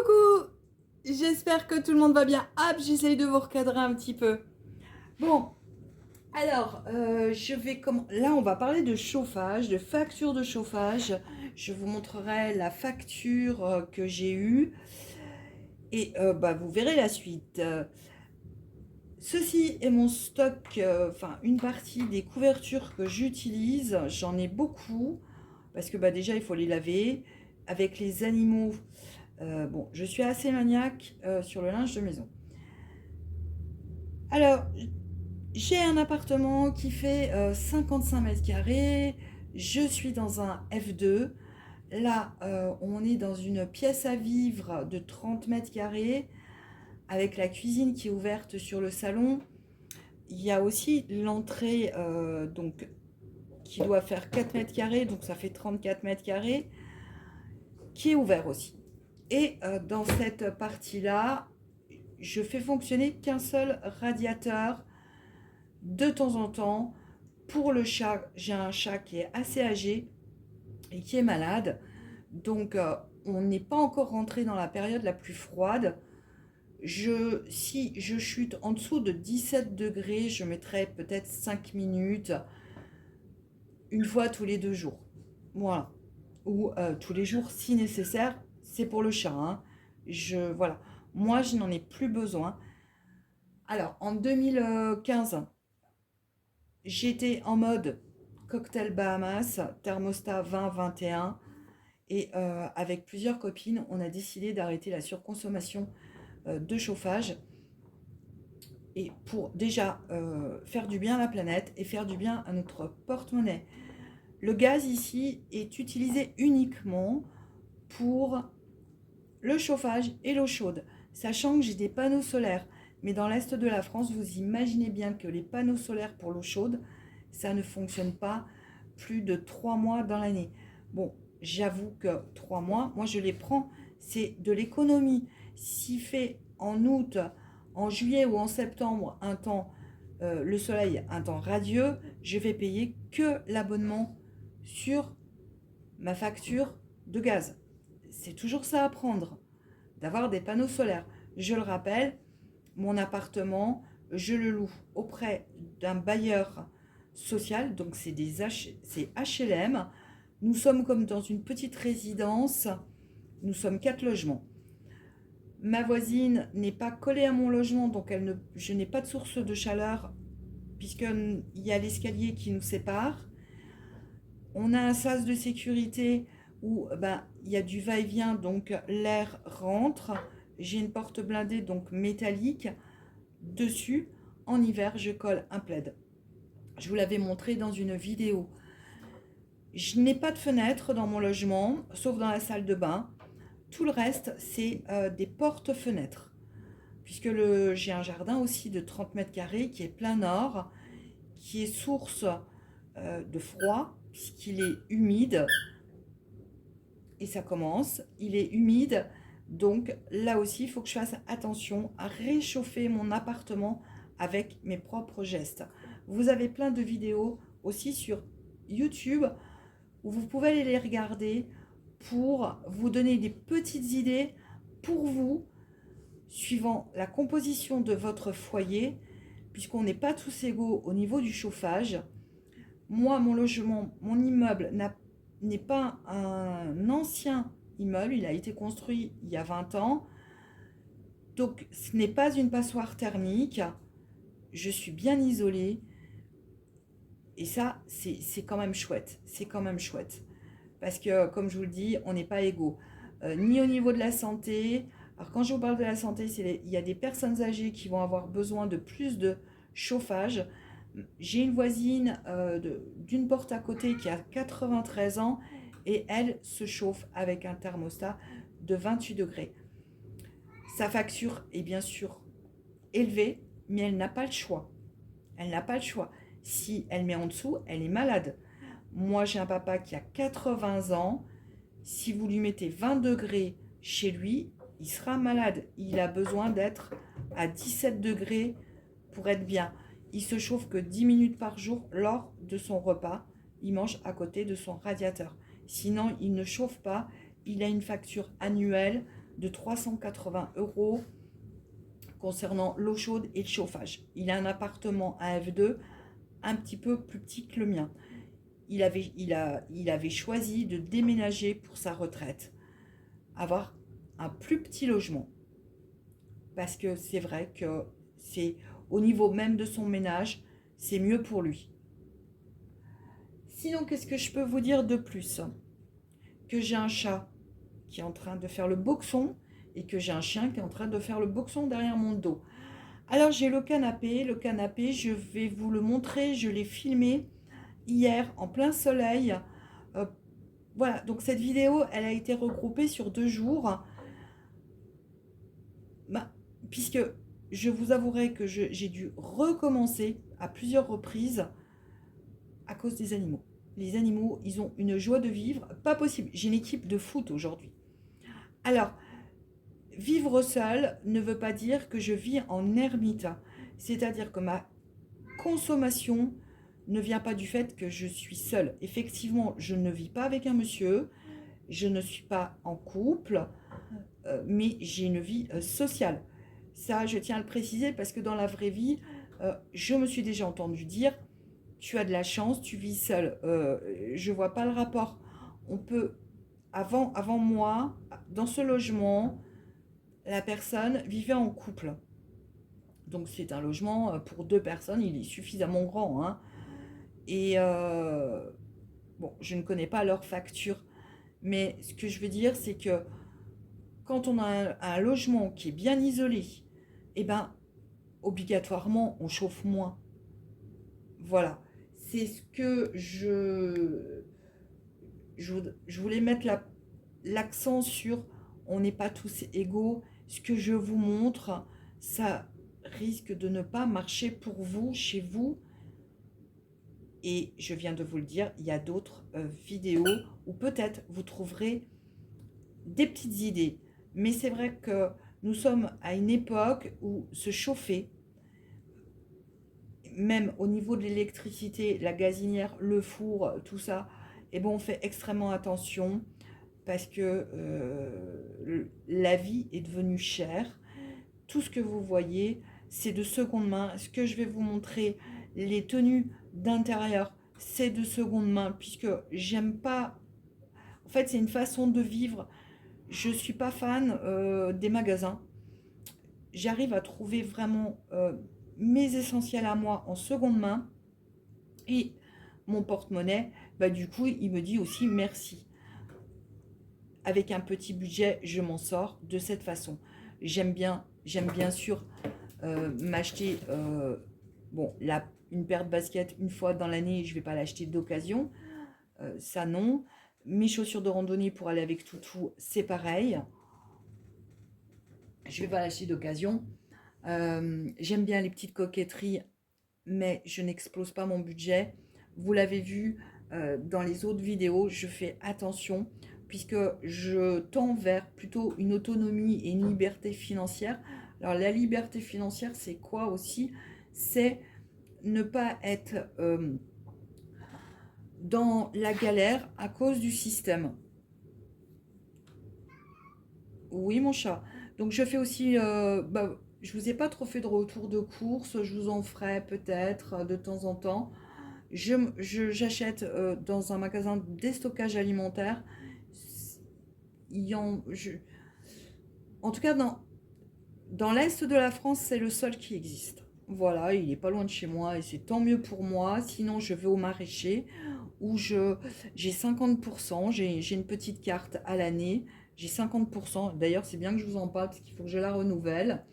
Coucou, j'espère que tout le monde va bien. Hop, j'essaye de vous recadrer un petit peu. Bon, alors, je vais là, on va parler de chauffage, de facture de chauffage. Je vous montrerai la facture que j'ai eue et vous verrez la suite. Ceci est mon stock, enfin une partie des couvertures que j'utilise. J'en ai beaucoup parce que déjà il faut les laver. Avec les animaux, bon, je suis assez maniaque sur le linge de maison. Alors, j'ai un appartement qui fait 55 mètres carrés. Je suis dans un F2. Là, on est dans une pièce à vivre de 30 mètres carrés avec la cuisine qui est ouverte sur le salon. Il y a aussi l'entrée donc qui doit faire 4 mètres carrés, donc ça fait 34 mètres carrés, qui est ouvert aussi. Et dans cette partie-là, je fais fonctionner qu'un seul radiateur de temps en temps. Pour le chat, j'ai un chat qui est assez âgé et qui est malade. Donc, on n'est pas encore rentré dans la période la plus froide. Si je chute en dessous de 17 degrés, je mettrai peut-être 5 minutes, une fois tous les 2 jours. Voilà. Ou tous les jours si nécessaire. C'est pour le chat, hein. Voilà. Moi, je n'en ai plus besoin. Alors, en 2015, j'étais en mode cocktail Bahamas, thermostat 20-21. Et avec plusieurs copines, on a décidé d'arrêter la surconsommation de chauffage. Et pour déjà faire du bien à la planète et faire du bien à notre porte-monnaie. Le gaz ici est utilisé uniquement pour le chauffage et l'eau chaude. Sachant que j'ai des panneaux solaires. Mais dans l'est de la France, vous imaginez bien que les panneaux solaires pour l'eau chaude, ça ne fonctionne pas plus de 3 mois dans l'année. Bon, j'avoue que 3 mois, moi je les prends, c'est de l'économie. S'il fait en août, en juillet ou en septembre un temps, le soleil, un temps radieux, je vais payer que l'abonnement sur ma facture de gaz. C'est toujours ça à prendre, d'avoir des panneaux solaires. Je le rappelle, mon appartement, je le loue auprès d'un bailleur social, donc c'est HLM. Nous sommes comme dans une petite résidence, nous sommes 4 logements. Ma voisine n'est pas collée à mon logement, donc je n'ai pas de source de chaleur, puisqu'il y a l'escalier qui nous sépare. On a un sas de sécurité où il y a du va-et-vient, donc l'air rentre. J'ai une porte blindée, donc métallique. Dessus, en hiver, je colle un plaid. Je vous l'avais montré dans une vidéo. Je n'ai pas de fenêtre dans mon logement, sauf dans la salle de bain. Tout le reste, c'est des portes-fenêtres. Puisque j'ai un jardin aussi de 30 mètres carrés qui est plein nord, qui est source de froid, puisqu'il est humide. Et ça commence, il est humide. Donc là aussi, il faut que je fasse attention à réchauffer mon appartement avec mes propres gestes. Vous avez plein de vidéos aussi sur YouTube où vous pouvez aller les regarder pour vous donner des petites idées pour vous, suivant la composition de votre foyer, puisqu'on n'est pas tous égaux au niveau du chauffage. Moi, mon logement, mon immeuble n'est pas un ancien immeuble, il a été construit il y a 20 ans. Donc, ce n'est pas une passoire thermique. Je suis bien isolée. Et ça, c'est quand même chouette. C'est quand même chouette. Parce que, comme je vous le dis, on n'est pas égaux. Ni au niveau de la santé. Alors, quand je vous parle de la santé, il y a des personnes âgées qui vont avoir besoin de plus de chauffage. J'ai une voisine d'une porte à côté qui a 93 ans et elle se chauffe avec un thermostat de 28 degrés. Sa facture est bien sûr élevée, mais elle n'a pas le choix. Elle n'a pas le choix. Si elle met en dessous, elle est malade. Moi, j'ai un papa qui a 80 ans. Si vous lui mettez 20 degrés chez lui, il sera malade. Il a besoin d'être à 17 degrés pour être bien. Il se chauffe que 10 minutes par jour lors de son repas. Il mange à côté de son radiateur. Sinon, il ne chauffe pas. Il a une facture annuelle de 380 € concernant l'eau chaude et le chauffage. Il a un appartement à F2 un petit peu plus petit que le mien. Il avait choisi de déménager pour sa retraite, avoir un plus petit logement. Parce que c'est vrai que c'est au niveau même de son ménage, c'est mieux pour lui. Sinon, qu'est-ce que je peux vous dire de plus? Que j'ai un chat qui est en train de faire le boxon et que j'ai un chien qui est en train de faire le boxon derrière mon dos. Alors j'ai le canapé, je vais vous le montrer, je l'ai filmé hier en plein soleil. Euh, voilà, donc cette vidéo, elle a été regroupée sur 2 jours. Bah, puisque je vous avouerai que j'ai dû recommencer à plusieurs reprises à cause des animaux. Les animaux, ils ont une joie de vivre, pas possible. J'ai une équipe de foot aujourd'hui. Alors, vivre seul ne veut pas dire que je vis en ermite. C'est-à-dire que ma consommation ne vient pas du fait que je suis seule. Effectivement, je ne vis pas avec un monsieur, je ne suis pas en couple, mais j'ai une vie sociale. Ça, je tiens à le préciser parce que dans la vraie vie, je me suis déjà entendu dire, tu as de la chance, tu vis seule. Je vois pas le rapport. On peut, avant moi, dans ce logement, la personne vivait en couple. Donc c'est un logement pour 2 personnes, il est suffisamment grand, hein. Et bon, je ne connais pas leur facture, mais ce que je veux dire, c'est que quand on a un logement qui est bien isolé, eh ben, obligatoirement, on chauffe moins. Voilà. C'est ce que je voulais mettre l'accent sur on n'est pas tous égaux. Ce que je vous montre, ça risque de ne pas marcher pour vous, chez vous. Et je viens de vous le dire, il y a d'autres vidéos où peut-être vous trouverez des petites idées. Mais c'est vrai que nous sommes à une époque où se chauffer, même au niveau de l'électricité, la gazinière, le four, tout ça, et bon, on fait extrêmement attention parce que la vie est devenue chère. Tout ce que vous voyez, c'est de seconde main. Ce que je vais vous montrer, les tenues d'intérieur, c'est de seconde main puisque j'aime pas. En fait, c'est une façon de vivre. Je suis pas fan des magasins. J'arrive à trouver vraiment mes essentiels à moi en seconde main. Et mon porte-monnaie, bah, du coup, il me dit aussi merci. Avec un petit budget, je m'en sors de cette façon. J'aime bien sûr m'acheter bon, une paire de baskets une fois dans l'année, je ne vais pas l'acheter d'occasion. Ça non. Mes chaussures de randonnée pour aller avec Toutou, c'est pareil. Je ne vais pas l'acheter d'occasion. J'aime bien les petites coquetteries, mais je n'explose pas mon budget. Vous l'avez vu dans les autres vidéos, je fais attention puisque je tends vers plutôt une autonomie et une liberté financière. Alors la liberté financière, c'est quoi aussi? C'est ne pas être dans la galère à cause du système. Oui, mon chat. Donc je fais aussi, je vous ai pas trop fait de retour de course, je vous en ferai peut-être de temps en temps. J'achète dans un magasin de déstockage alimentaire. Il y en, je- En tout cas, dans l'est de la France, c'est le seul qui existe. Voilà, il est pas loin de chez moi et c'est tant mieux pour moi. Sinon, je vais au maraîcher où j'ai 50%, j'ai une petite carte à l'année, j'ai 50%. D'ailleurs, c'est bien que je vous en parle parce qu'il faut que je la renouvelle.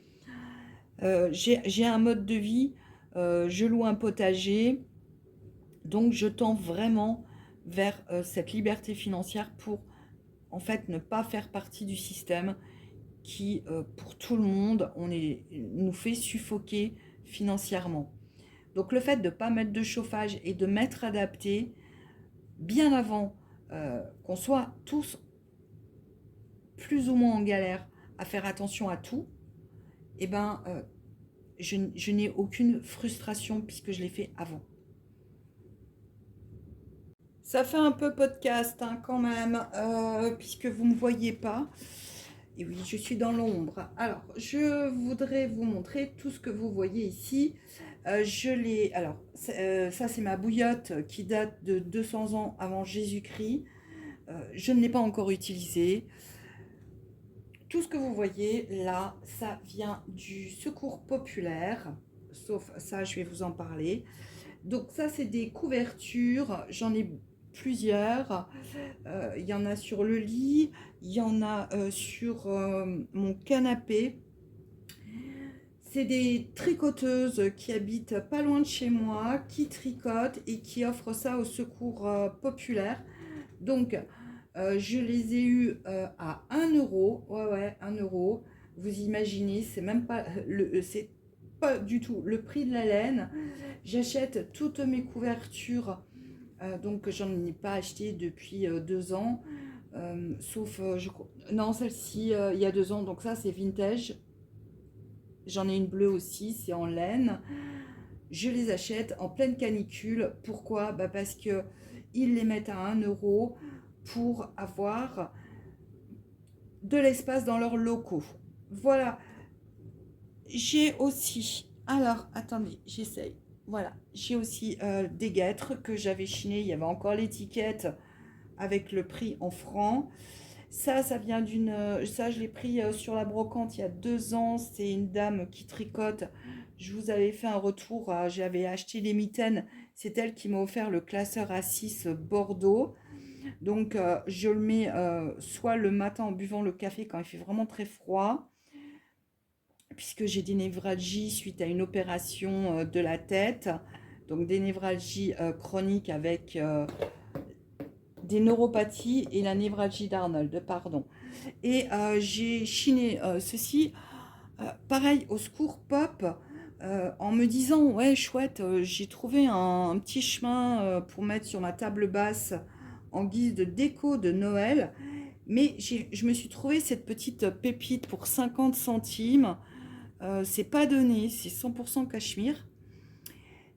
J'ai un mode de vie, je loue un potager, donc je tends vraiment vers cette liberté financière pour en fait ne pas faire partie du système qui, pour tout le monde, nous fait suffoquer financièrement. Donc le fait de ne pas mettre de chauffage et de m'être adapté bien avant qu'on soit tous plus ou moins en galère à faire attention à tout, eh ben, je n'ai aucune frustration puisque je l'ai fait avant. Ça fait un peu podcast hein, quand même, puisque vous ne me voyez pas. Et oui, je suis dans l'ombre. Alors, je voudrais vous montrer tout ce que vous voyez ici. Je l'ai. Alors, ça, c'est ma bouillotte qui date de 200 ans avant Jésus-Christ. Je ne l'ai pas encore utilisée. Tout ce que vous voyez là, ça vient du secours populaire. Sauf ça, je vais vous en parler. Donc, ça, c'est des couvertures. J'en ai plusieurs. Il y en a sur le lit, il y en a sur mon canapé. C'est des tricoteuses qui habitent pas loin de chez moi, qui tricotent et qui offrent ça au secours populaire. Donc, je les ai eues à 1 euro. Ouais, ouais, 1 euro. Vous imaginez, c'est pas du tout le prix de la laine. J'achète toutes mes couvertures, donc j'en ai pas acheté depuis 2 ans. Sauf, non, celle-ci, il y a 2 ans, donc ça c'est vintage. J'en ai une bleue aussi, c'est en laine. Je les achète en pleine canicule. Pourquoi? Bah parce que ils les mettent à 1 euro pour avoir de l'espace dans leurs locaux. Voilà. J'ai aussi, alors attendez, j'essaye. Voilà, j'ai aussi des guêtres que j'avais chinées. Il y avait encore l'étiquette avec le prix en francs. Ça vient d'une. Ça, je l'ai pris sur la brocante il y a 2 ans. C'est une dame qui tricote. Je vous avais fait un retour. J'avais acheté les mitaines. C'est elle qui m'a offert le classeur A6 Bordeaux. Donc, je le mets soit le matin en buvant le café quand il fait vraiment très froid, puisque j'ai des névralgies suite à une opération de la tête. Donc, des névralgies chroniques avec des neuropathies et la névralgie d'Arnold, pardon. Et j'ai chiné ceci, pareil, au secours pop, en me disant, ouais, chouette, j'ai trouvé un petit chemin pour mettre sur ma table basse en guise de déco de Noël. Mais je me suis trouvé cette petite pépite pour 50 centimes. C'est pas donné, c'est 100% cachemire.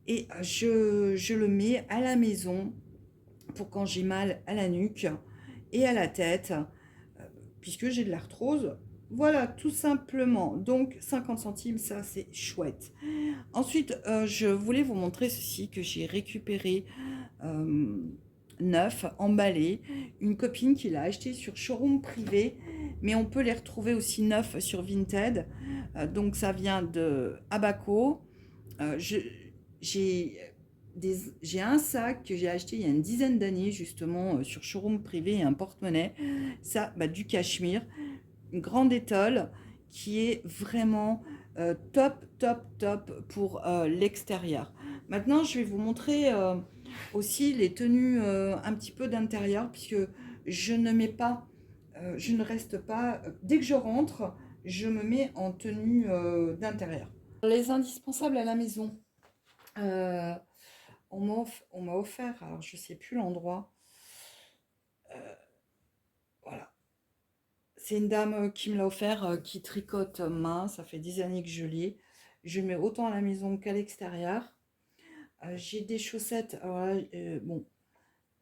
Et je le mets à la maison pour quand j'ai mal à la nuque et à la tête, puisque j'ai de l'arthrose. Voilà, tout simplement. Donc, 50 centimes, ça, c'est chouette. Ensuite, je voulais vous montrer ceci que j'ai récupéré euh, neuf, emballé. Une copine qui l'a acheté sur showroom privé, mais on peut les retrouver aussi neufs sur Vinted. Donc, ça vient de Abaco. J'ai j'ai un sac que j'ai acheté il y a une dizaine d'années justement sur showroom privé et un porte-monnaie. Ça, bah, du cachemire, une grande étole qui est vraiment top, top, top pour l'extérieur. Maintenant, je vais vous montrer aussi les tenues un petit peu d'intérieur, puisque je ne mets pas, je ne reste pas, dès que je rentre, je me mets en tenue d'intérieur. Les indispensables à la maison. Euh, on m'a offert, alors je sais plus l'endroit. Voilà. C'est une dame qui me l'a offert, qui tricote main. Ça fait des années que je l'ai. Je le mets autant à la maison qu'à l'extérieur. J'ai des chaussettes. Alors là, bon,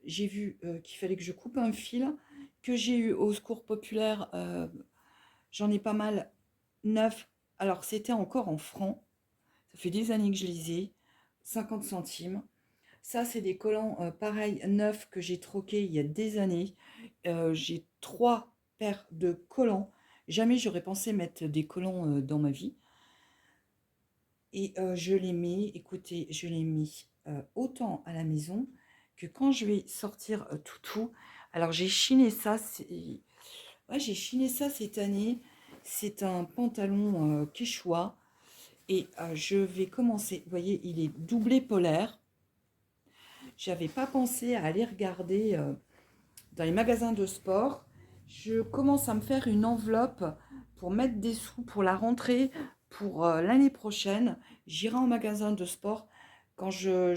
j'ai vu qu'il fallait que je coupe un fil que j'ai eu au secours populaire. J'en ai pas mal neuf. Alors c'était encore en francs. Ça fait des années que je les ai. 50 centimes. Ça, c'est des collants pareils, neufs, que j'ai troqués il y a des années. J'ai 3 paires de collants. Jamais j'aurais pensé mettre des collants dans ma vie. Et je les mets, écoutez, je les mets autant à la maison que quand je vais sortir toutou. Alors j'ai chiné ça, ouais, j'ai chiné ça cette année. C'est un pantalon quechua. Et je vais commencer, vous voyez, il est doublé polaire. J'avais pas pensé à aller regarder dans les magasins de sport. Je commence à me faire une enveloppe pour mettre des sous pour la rentrée pour l'année prochaine. J'irai en magasin de sport quand je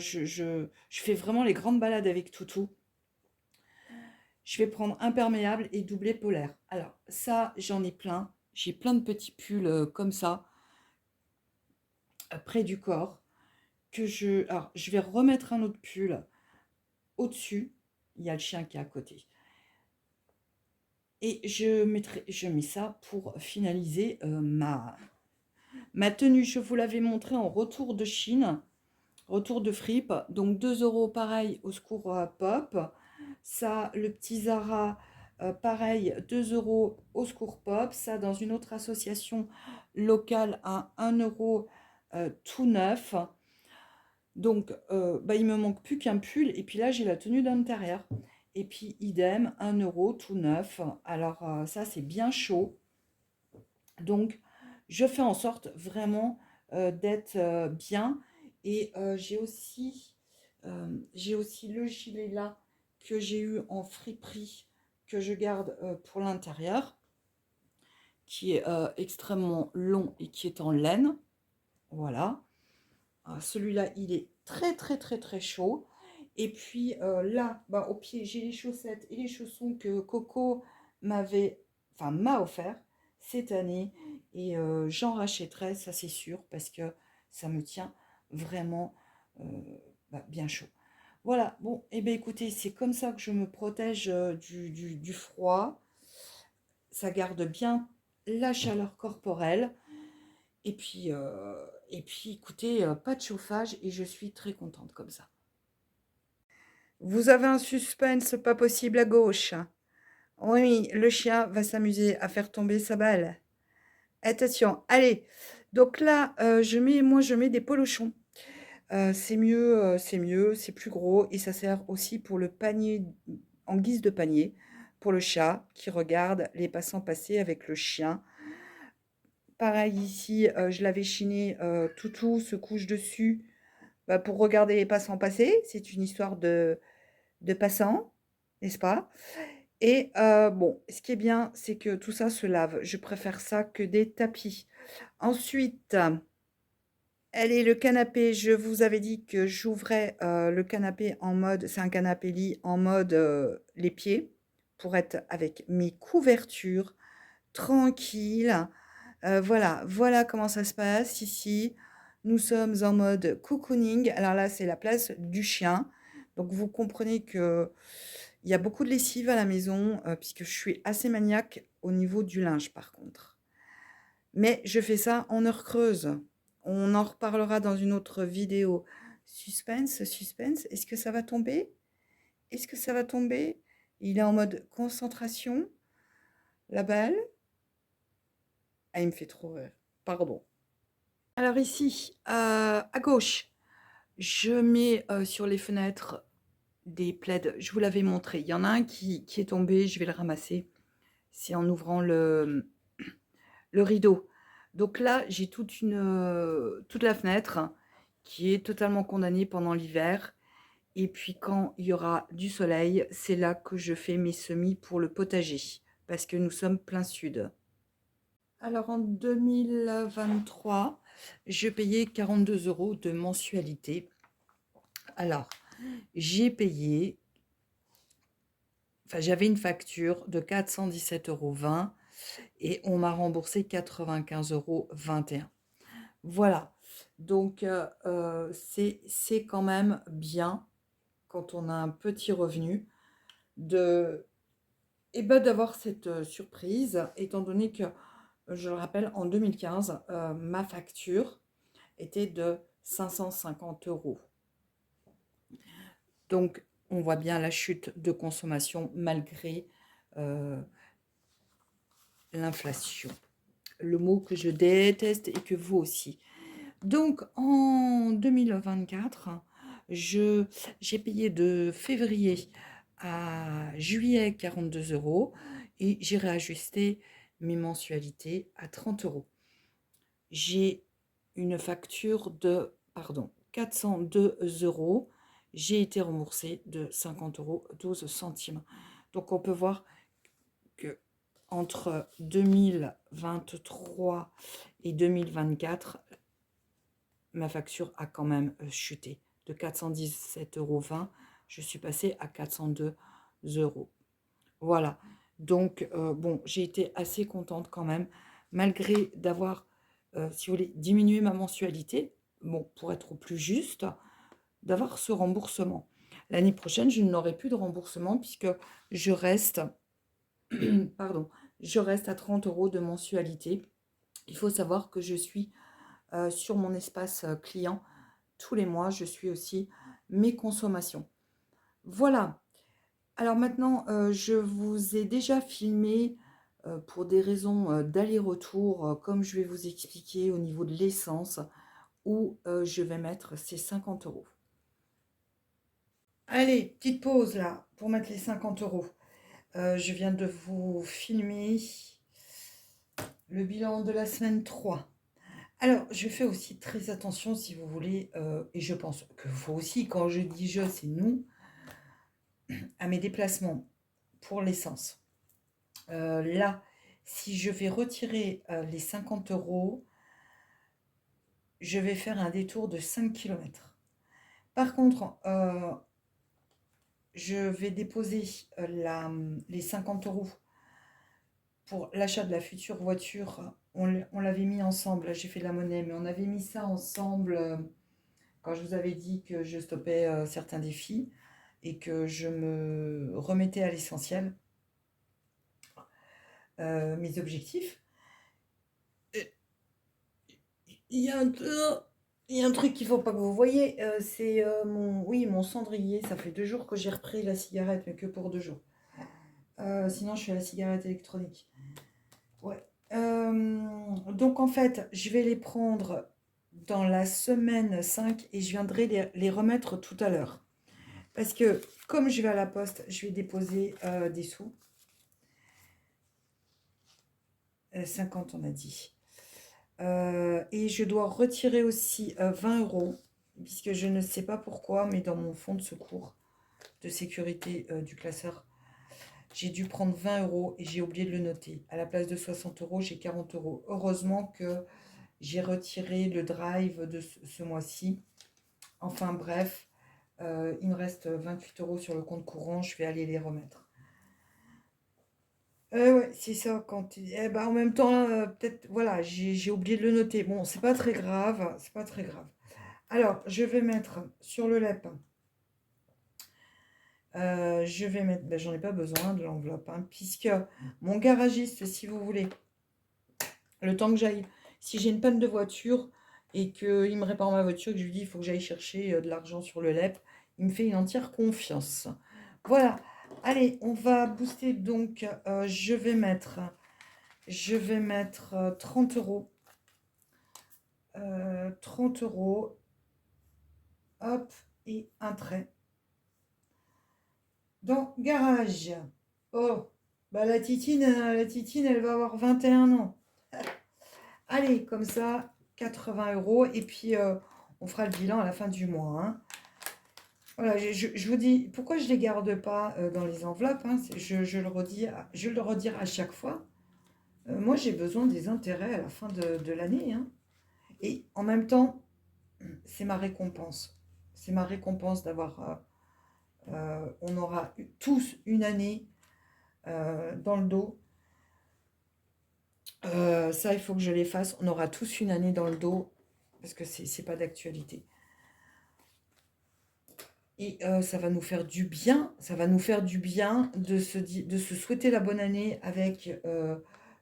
fais vraiment les grandes balades avec Toutou. Je vais prendre imperméable et doublé polaire. Alors ça, j'en ai plein. J'ai plein de petits pulls comme ça, près du corps. Alors, je vais remettre un autre pull au-dessus. Il y a le chien qui est à côté. Et je mets ça pour finaliser ma tenue. Je vous l'avais montré en retour de Chine, retour de fripe. Donc 2 euros pareil au Secours Pop. Ça, le petit Zara, pareil, 2 euros au Secours Pop. Ça, dans une autre association locale à 1 euro tout neuf. Donc, bah, il me manque plus qu'un pull. Et puis là, j'ai la tenue d'intérieur. Et puis, idem, 1 euro tout neuf. Alors, ça, c'est bien chaud. Donc, je fais en sorte vraiment d'être bien. Et j'ai aussi le gilet là que j'ai eu en friperie que je garde pour l'intérieur, qui est extrêmement long et qui est en laine. Voilà. Celui-là, il est très, très, très, très chaud. Et puis là, bah, au pied, j'ai les chaussettes et les chaussons que Coco m'a offert cette année. Et j'en rachèterai, ça c'est sûr, parce que ça me tient vraiment euh, bien chaud. Voilà, bon, et bien écoutez, c'est comme ça que je me protège du froid. Ça garde bien la chaleur corporelle. Et puis écoutez, pas de chauffage et je suis très contente comme ça. Vous avez un suspense pas possible à gauche. Oui, le chien va s'amuser à faire tomber sa balle. Attention, allez. Donc là, je mets des polochons. C'est mieux, c'est plus gros et ça sert aussi pour le panier, en guise de panier, pour le chat qui regarde les passants passer avec le chien. Pareil ici, je l'avais chiné, Toutou se couche dessus pour regarder les passants passer. C'est une histoire de passants, n'est-ce pas? Et bon, ce qui est bien, c'est que tout ça se lave. Je préfère ça que des tapis. Ensuite, allez, le canapé, je vous avais dit que j'ouvrais le canapé en mode, c'est un canapé lit en mode les pieds, pour être avec mes couvertures, tranquille. Voilà comment ça se passe ici. Nous sommes en mode cocooning. Alors là, c'est la place du chien. Donc vous comprenez que il y a beaucoup de lessive à la maison, puisque je suis assez maniaque au niveau du linge par contre. Mais je fais ça en heure creuse. On en reparlera dans une autre vidéo. Suspense, suspense. Est-ce que ça va tomber? Est-ce que ça va tomber? Il est en mode concentration. La balle. Ah, il me fait trop rire. Pardon. Alors ici, à gauche, je mets sur les fenêtres des plaids. Je vous l'avais montré. Il y en a un qui est tombé. Je vais le ramasser. C'est en ouvrant le rideau. Donc là, j'ai toute la fenêtre qui est totalement condamnée pendant l'hiver. Et puis quand il y aura du soleil, c'est là que je fais mes semis pour le potager. Parce que nous sommes plein sud. Alors en 2023, je payais 42 euros de mensualité. Alors, j'avais une facture de 417,20 euros et on m'a remboursé 95,21 euros. Voilà, donc c'est quand même bien quand on a un petit revenu d'avoir cette surprise, étant donné que, je le rappelle, en 2015, ma facture était de 550 euros. Donc, on voit bien la chute de consommation malgré l'inflation. Le mot que je déteste et que vous aussi. Donc, en 2024, j'ai payé de février à juillet 42 euros et j'ai réajusté mes mensualités à 30 euros. J'ai une facture de, 402 euros. J'ai été remboursée de 50 euros 12 centimes. Donc, on peut voir que entre 2023 et 2024, ma facture a quand même chuté. De 417,20 euros, je suis passée à 402 euros. Voilà. Donc, bon, j'ai été assez contente quand même, malgré d'avoir, si vous voulez, diminué ma mensualité, bon, pour être au plus juste, d'avoir ce remboursement. L'année prochaine, je n'aurai plus de remboursement puisque je reste pardon, je reste à 30 € de mensualité. Il faut savoir que je suis sur mon espace client. Tous les mois, je suis aussi mes consommations. Voilà. Alors maintenant, je vous ai déjà filmé pour des raisons d'aller-retour, comme je vais vous expliquer au niveau de l'essence, où je vais mettre ces 50 €. Allez, petite pause là, pour mettre les 50 €. Je viens de vous filmer le bilan de la semaine 3. Alors, je fais aussi très attention, si vous voulez, et je pense que vous aussi, quand je dis je, c'est nous, à mes déplacements pour l'essence. Là, si je vais retirer les 50 €, je vais faire un détour de 5 km. Par contre, je vais déposer les 50 € pour l'achat de la future voiture. On l'avait mis ensemble, j'ai fait la monnaie, mais on avait mis ça ensemble quand je vous avais dit que je stoppais certains défis et que je me remettais à l'essentiel, mes objectifs. Il y a un truc qu'il ne faut pas que vous voyez, c'est mon cendrier. Ça fait 2 jours que j'ai repris la cigarette, mais que pour 2 jours. Sinon, je fais la cigarette électronique. Ouais. Donc, en fait, je vais les prendre dans la semaine 5 et je viendrai les remettre tout à l'heure. Parce que, comme je vais à la poste, je vais déposer des sous. 50, on a dit. Et je dois retirer aussi 20 €, puisque je ne sais pas pourquoi, mais dans mon fonds de secours de sécurité du classeur, j'ai dû prendre 20 € et j'ai oublié de le noter. À la place de 60 €, j'ai 40 €. Heureusement que j'ai retiré le drive de ce mois-ci. Enfin bref, il me reste 28 € sur le compte courant, je vais aller les remettre. Ouais, c'est ça. En même temps, peut-être, voilà, j'ai oublié de le noter. Bon, c'est pas très grave, c'est pas très grave. Alors, je vais mettre sur le LEP. Je vais mettre, ben, j'en ai pas besoin de l'enveloppe, hein, puisque mon garagiste, si vous voulez, le temps que j'aille, si j'ai une panne de voiture et qu'il me répare ma voiture, que je lui dis il faut que j'aille chercher de l'argent sur le LEP, il me fait une entière confiance. Voilà. Allez, on va booster donc. Je vais mettre 30 €. 30 €. Hop, et un trait. Dans garage. Oh, bah la titine, elle va avoir 21 ans. Allez, comme ça, 80 €. Et puis, on fera le bilan à la fin du mois, hein. Voilà, je vous dis, pourquoi je ne les garde pas dans les enveloppes, hein, je le redis à chaque fois. Moi, j'ai besoin des intérêts à la fin de l'année, hein. Et en même temps, c'est ma récompense. C'est ma récompense d'avoir... on aura tous une année dans le dos. Ça, il faut que je les fasse. On aura tous une année dans le dos parce que c'est pas d'actualité. Et ça va nous faire du bien. Ça va nous faire du bien de se souhaiter la bonne année avec,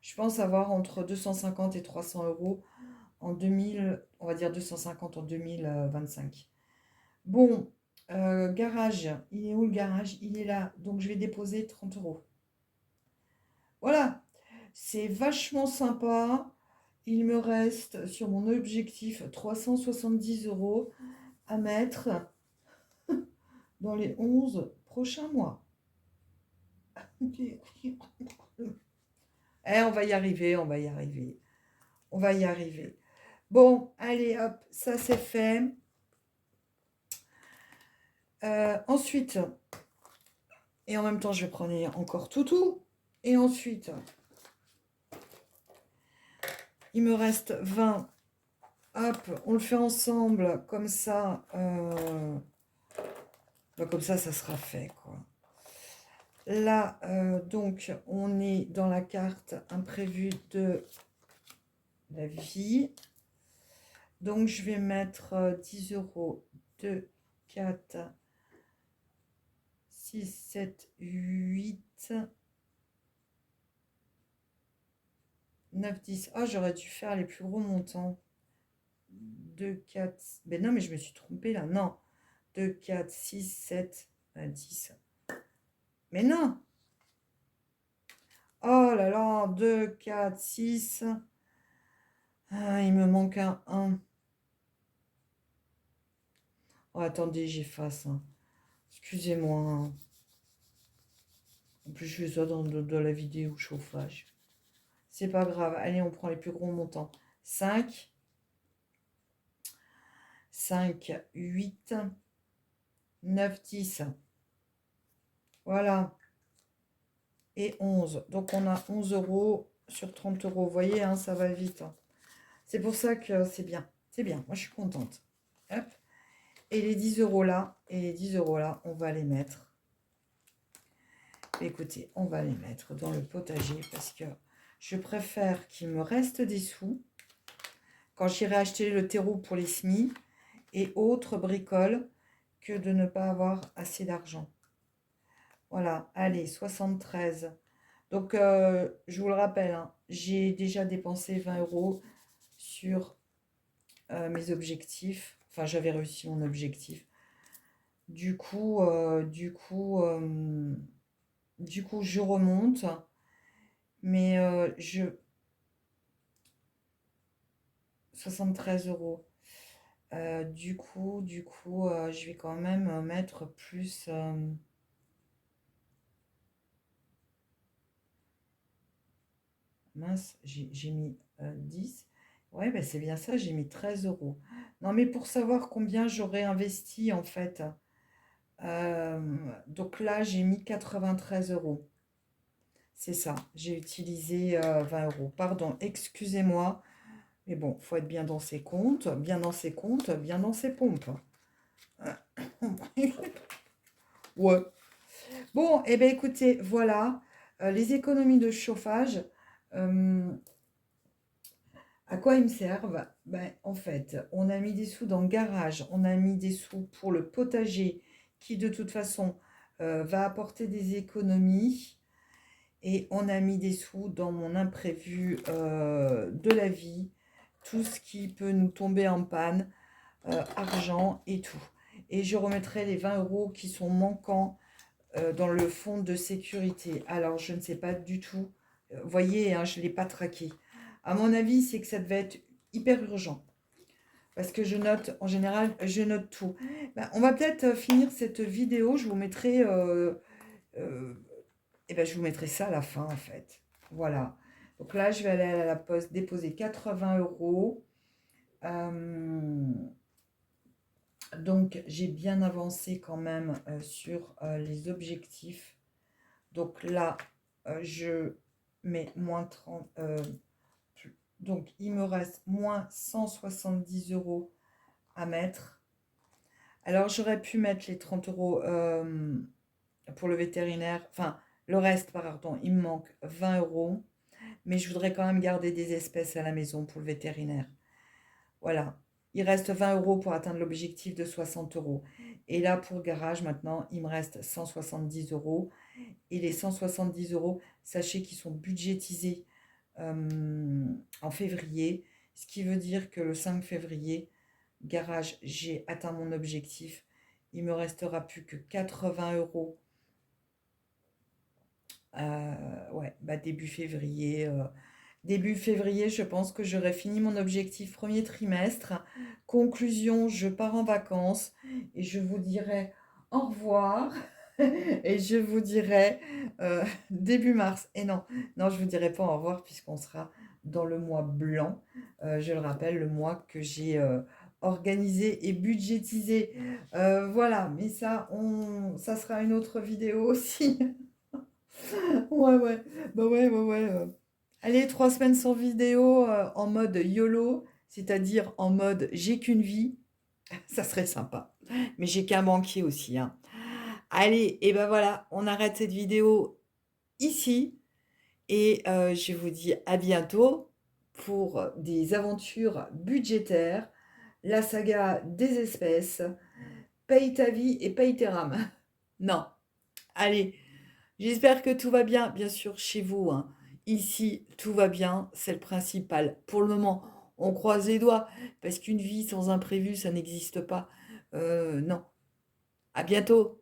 je pense, avoir entre 250 et 300 € en 2000, on va dire 250 en 2025. Bon, garage. Il est où le garage? Il est là. Donc, je vais déposer 30 €. Voilà. C'est vachement sympa. Il me reste sur mon objectif 370 € à mettre dans les 11 prochains mois. On va y arriver, on va y arriver. On va y arriver. Bon, allez, hop, ça c'est fait. Ensuite, et en même temps, je vais prendre encore toutou. Et ensuite, il me reste 20. Hop, on le fait ensemble, comme ça. Comme ça sera fait, quoi. Là, donc, on est dans la carte imprévue de la vie. Donc, je vais mettre 10 €, 2, 4, 6, 7, 8, 9, 10. Oh, j'aurais dû faire les plus gros montants. 2, 4. Ben non, mais je me suis trompée là. Non. 2, 4, 6, 7, 10. Mais non. Oh là là. 2, 4, 6. Ah, il me manque un 1. Oh, attendez, j'efface, hein. Excusez-moi, hein. En plus, je fais ça dans la vidéo chauffage. C'est pas grave. Allez, on prend les plus gros montants. 5, 5, 8, 9, 10. Voilà. Et 11. Donc, on a 11 euros sur 30 euros. Vous voyez, hein, ça va vite, hein. C'est pour ça que c'est bien. C'est bien. Moi, je suis contente. Hop. Et les 10 euros là, on va les mettre. Écoutez, on va les mettre dans le potager parce que je préfère qu'il me reste des sous quand j'irai acheter le terreau pour les semis et autres bricoles que de ne pas avoir assez d'argent. Voilà, allez, 73. Donc, je vous le rappelle, hein, j'ai déjà dépensé 20 euros sur mes objectifs. Enfin, j'avais réussi mon objectif. Du coup, je remonte. Mais 73 euros. Je vais quand même mettre plus. Mince, j'ai mis 10. Ouais, ben c'est bien ça, j'ai mis 13 euros. Non, mais pour savoir combien j'aurais investi en fait. Donc là, j'ai mis 93 euros. C'est ça, j'ai utilisé 20 euros. Pardon, excusez-moi. Mais bon, faut être bien dans ses comptes, bien dans ses comptes, bien dans ses pompes. Ouais. Bon, eh bien écoutez, voilà, les économies de chauffage, euh, à quoi ils me servent? Ben, en fait, on a mis des sous dans le garage, on a mis des sous pour le potager, qui de toute façon va apporter des économies, et on a mis des sous dans mon imprévu de la vie, tout ce qui peut nous tomber en panne, argent et tout. Et je remettrai les 20 euros qui sont manquants dans le fonds de sécurité. Alors, je ne sais pas du tout. Voyez, hein, je ne l'ai pas traqué. À mon avis, c'est que ça devait être hyper urgent. Parce que je note, en général, je note tout. Ben, on va peut-être finir cette vidéo. Je vous mettrai, je vous mettrai ça à la fin, en fait. Voilà. Donc là, je vais aller à la poste déposer 80 euros. Donc, j'ai bien avancé quand même sur les objectifs. Donc là, je mets moins 30. Donc, il me reste moins 170 euros à mettre. Alors, j'aurais pu mettre les 30 euros pour le vétérinaire. Enfin, le reste, pardon, il me manque 20 euros. Mais je voudrais quand même garder des espèces à la maison pour le vétérinaire. Voilà. Il reste 20 euros pour atteindre l'objectif de 60 euros. Et là, pour le garage, maintenant, il me reste 170 euros. Et les 170 euros, sachez qu'ils sont budgétisés en février. Ce qui veut dire que le 5 février, garage, j'ai atteint mon objectif. Il me restera plus que 80 euros. Ouais, bah début février. Début février, je pense que j'aurai fini mon objectif premier trimestre. Conclusion, je pars en vacances et je vous dirai au revoir. Et je vous dirai début mars. Et non, non, je vous dirai pas au revoir puisqu'on sera dans le mois blanc. Je le rappelle, le mois que j'ai organisé et budgétisé. Voilà, mais ça sera une autre vidéo aussi. Ouais, ouais. Bah ouais, ouais, ouais. Allez, 3 semaines sans vidéo en mode YOLO, c'est-à-dire en mode j'ai qu'une vie, ça serait sympa. Mais j'ai qu'un banquier aussi, hein. Allez, et ben voilà, on arrête cette vidéo ici et je vous dis à bientôt pour des aventures budgétaires, la saga des espèces, paye ta vie et paye tes rames. Non, allez, j'espère que tout va bien, bien sûr, chez vous, hein. ici, tout va bien, c'est le principal. Pour le moment, on croise les doigts, parce qu'une vie sans imprévu, ça n'existe pas. Non. À bientôt.